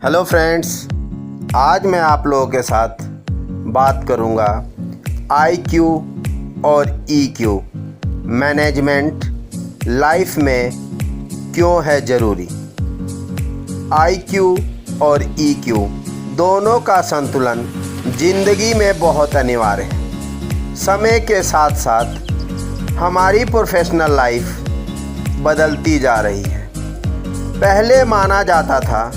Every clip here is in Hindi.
हेलो फ्रेंड्स, आज मैं आप लोगों के साथ बात करूंगा IQ और EQ मैनेजमेंट लाइफ में क्यों है ज़रूरी। IQ और EQ दोनों का संतुलन ज़िंदगी में बहुत अनिवार्य है। समय के साथ साथ हमारी प्रोफेशनल लाइफ बदलती जा रही है। पहले माना जाता था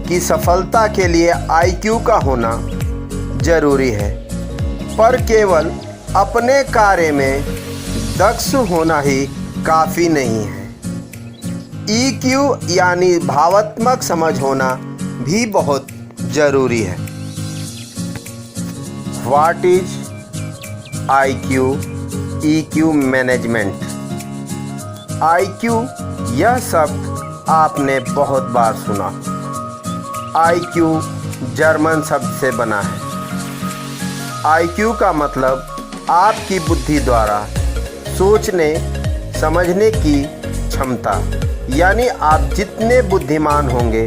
कि सफलता के लिए IQ का होना ज़रूरी है, पर केवल अपने कार्य में दक्ष होना ही काफ़ी नहीं है। EQ यानी भावात्मक समझ होना भी बहुत ज़रूरी है। What is IQ EQ management. IQ यह शब्द आपने बहुत बार सुना। IQ जर्मन शब्द से बना है। IQ का मतलब आपकी बुद्धि द्वारा सोचने समझने की क्षमता, यानी आप जितने बुद्धिमान होंगे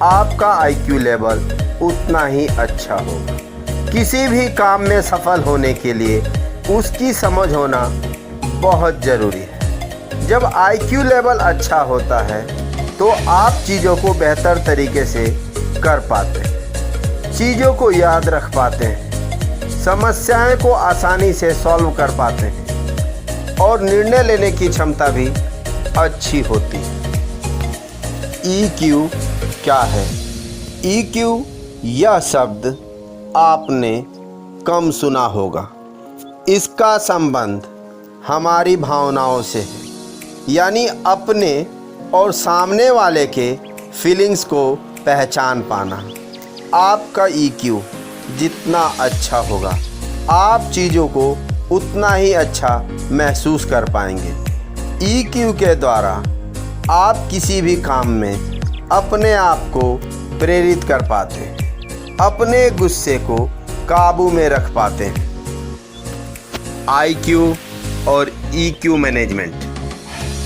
आपका IQ लेवल उतना ही अच्छा होगा। किसी भी काम में सफल होने के लिए उसकी समझ होना बहुत ज़रूरी है। जब IQ लेवल अच्छा होता है तो आप चीज़ों को बेहतर तरीके से कर पाते हैं, चीज़ों को याद रख पाते हैं, समस्याएं को आसानी से सॉल्व कर पाते हैं और निर्णय लेने की क्षमता भी अच्छी होती है। EQ क्या है? EQ यह शब्द आपने कम सुना होगा। इसका संबंध हमारी भावनाओं से है, यानी अपने और सामने वाले के फीलिंग्स को पहचान पाना। आपका EQ जितना अच्छा होगा आप चीज़ों को उतना ही अच्छा महसूस कर पाएंगे। EQ के द्वारा आप किसी भी काम में अपने आप को प्रेरित कर पाते हैं, अपने गुस्से को काबू में रख पाते हैं। IQ और EQ मैनेजमेंट।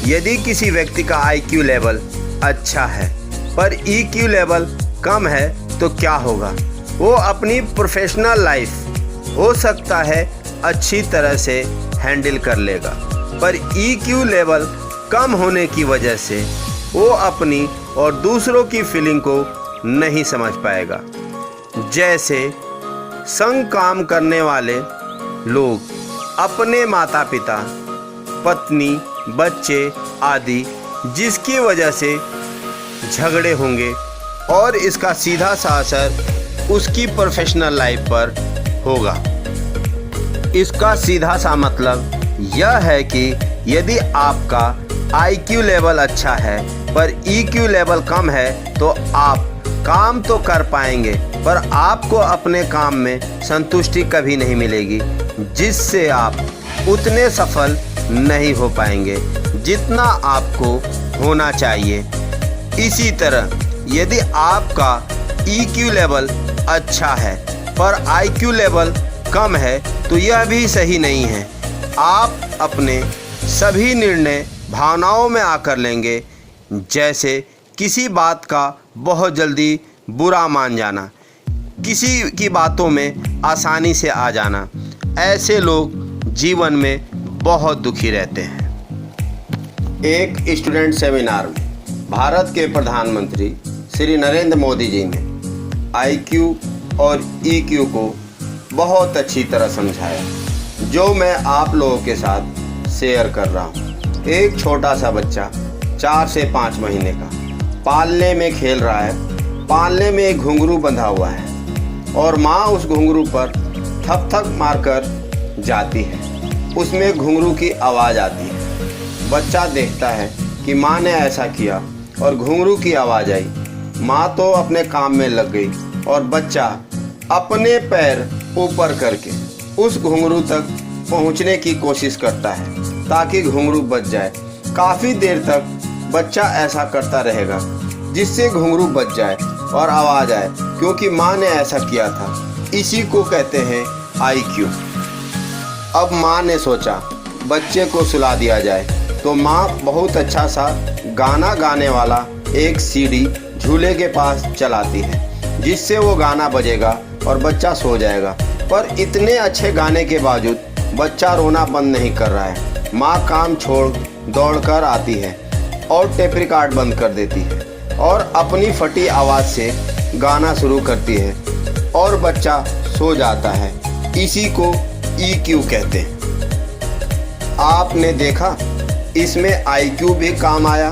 यदि किसी व्यक्ति का IQ लेवल अच्छा है पर EQ लेवल कम है तो क्या होगा? वो अपनी प्रोफेशनल लाइफ हो सकता है अच्छी तरह से हैंडल कर लेगा, पर EQ लेवल कम होने की वजह से वो अपनी और दूसरों की फीलिंग को नहीं समझ पाएगा। जैसे संग काम करने वाले लोग अपने माता पिता, पत्नी, बच्चे आदि, जिसकी वजह से झगड़े होंगे और इसका सीधा सा असर उसकी प्रोफेशनल लाइफ पर होगा। इसका सीधा सा मतलब यह है कि यदि आपका IQ लेवल अच्छा है पर EQ लेवल कम है तो आप काम तो कर पाएंगे पर आपको अपने काम में संतुष्टि कभी नहीं मिलेगी, जिससे आप उतने सफल नहीं हो पाएंगे जितना आपको होना चाहिए। इसी तरह यदि आपका EQ लेवल अच्छा है पर IQ लेवल कम है तो यह भी सही नहीं है। आप अपने सभी निर्णय भावनाओं में आकर लेंगे, जैसे किसी बात का बहुत जल्दी बुरा मान जाना, किसी की बातों में आसानी से आ जाना। ऐसे लोग जीवन में बहुत दुखी रहते हैं। एक स्टूडेंट सेमिनार में भारत के प्रधानमंत्री श्री नरेंद्र मोदी जी ने IQ और EQ को बहुत अच्छी तरह समझाया, जो मैं आप लोगों के साथ शेयर कर रहा हूँ। एक छोटा सा बच्चा 4 से 5 महीने का पालने में खेल रहा है। पालने में एक घुंघरू बंधा हुआ है और माँ उस घुंघरू पर थप थप मारकर जाती है। उसमें घुंघरू की आवाज़ आती है। बच्चा देखता है कि माँ ने ऐसा किया और घुंघरू की आवाज़ आई। माँ तो अपने काम में लग गई और बच्चा अपने पैर ऊपर करके उस घुंघरू तक पहुँचने की कोशिश करता है ताकि घुंघरू बच जाए। काफ़ी देर तक बच्चा ऐसा करता रहेगा जिससे घुंघरू बच जाए और आवाज़ आए, क्योंकि माँ ने ऐसा किया था। इसी को कहते हैं IQ। अब माँ ने सोचा बच्चे को सुला दिया जाए, तो माँ बहुत अच्छा सा गाना गाने वाला एक सीढ़ी झूले के पास चलाती है जिससे वो गाना बजेगा और बच्चा सो जाएगा। पर इतने अच्छे गाने के बावजूद बच्चा रोना बंद नहीं कर रहा है। माँ काम छोड़ दौड़ कर आती है और टेप रिकॉर्ड बंद कर देती है और अपनी फटी आवाज़ से गाना शुरू करती है और बच्चा सो जाता है। इसी को EQ कहते हैं। आपने देखा, इसमें IQ भी काम आया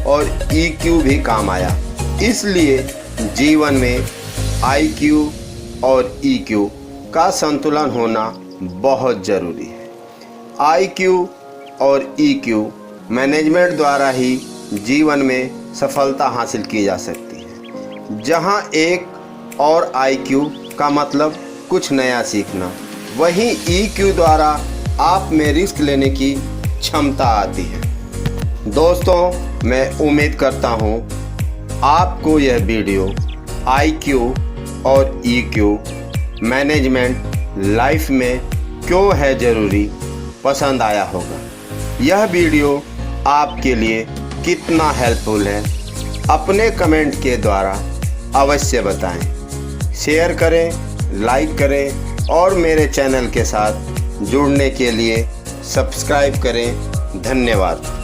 और EQ भी काम आया। इसलिए जीवन में IQ और EQ का संतुलन होना बहुत ज़रूरी है। IQ और EQ मैनेजमेंट द्वारा ही जीवन में सफलता हासिल की जा सकती है। जहां एक और IQ का मतलब कुछ नया सीखना, वहीं EQ द्वारा आप में रिस्क लेने की क्षमता आती है। दोस्तों, मैं उम्मीद करता हूं आपको यह वीडियो IQ और EQ मैनेजमेंट लाइफ में क्यों है ज़रूरी पसंद आया होगा। यह वीडियो आपके लिए कितना हेल्पफुल है अपने कमेंट के द्वारा अवश्य बताएं। शेयर करें, लाइक करें और मेरे चैनल के साथ जुड़ने के लिए सब्सक्राइब करें। धन्यवाद।